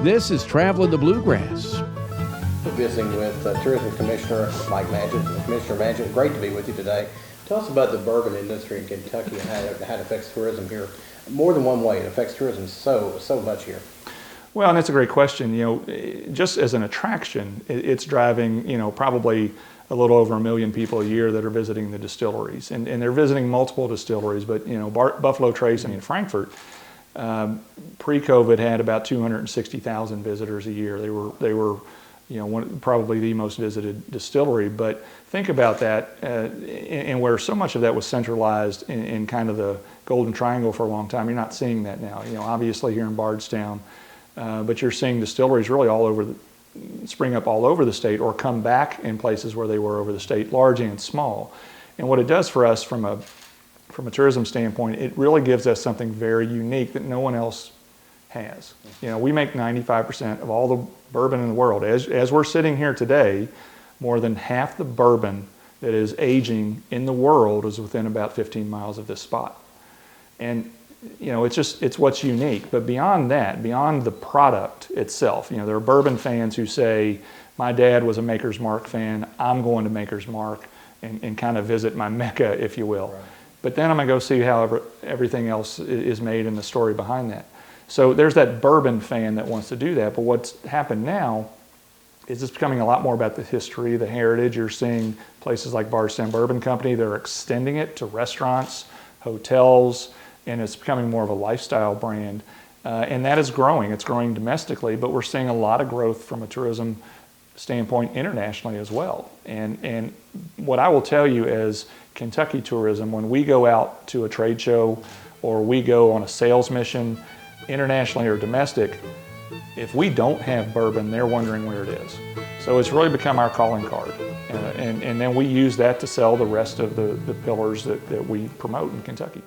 This is Travelin The Bluegrass. We're visiting with Tourism Commissioner Mike Mangeot. Commissioner Mangeot, great to be with you today. Tell us about the bourbon industry in Kentucky and how it affects tourism here. More than one way, it affects tourism so much here. Well, and that's a great question. Just as an attraction, it's driving, probably a little over 1 million people a year that are visiting the distilleries. And they're visiting multiple distilleries, but, Buffalo Trace, Frankfurt, pre-COVID had about 260,000 visitors a year. They were probably the most visited distillery. But think about that, and where so much of that was centralized in kind of the Golden Triangle for a long time, you're not seeing that now. Obviously here in Bardstown, but you're seeing distilleries really spring up all over the state or come back in places where they were over the state, large and small. And what it does for us from a tourism standpoint, it really gives us something very unique that no one else has. We make 95% of all the bourbon in the world. As we're sitting here today, more than half the bourbon that is aging in the world is within about 15 miles of this spot. And it's what's unique. But beyond that, beyond the product itself, there are bourbon fans who say, my dad was a Maker's Mark fan, I'm going to Maker's Mark and kind of visit my Mecca, if you will. Right. But then I'm going to go see how everything else is made and the story behind that. So there's that bourbon fan that wants to do that. But what's happened now is it's becoming a lot more about the history, the heritage. You're seeing places like Bardstown Bourbon Company, they're extending it to restaurants, hotels, and it's becoming more of a lifestyle brand. And that is growing. It's growing domestically, but we're seeing a lot of growth from a tourism standpoint internationally as well. And what I will tell you is Kentucky tourism, when we go out to a trade show or we go on a sales mission, internationally or domestic, if we don't have bourbon, they're wondering where it is. So it's really become our calling card. And then we use that to sell the rest of the pillars that we promote in Kentucky.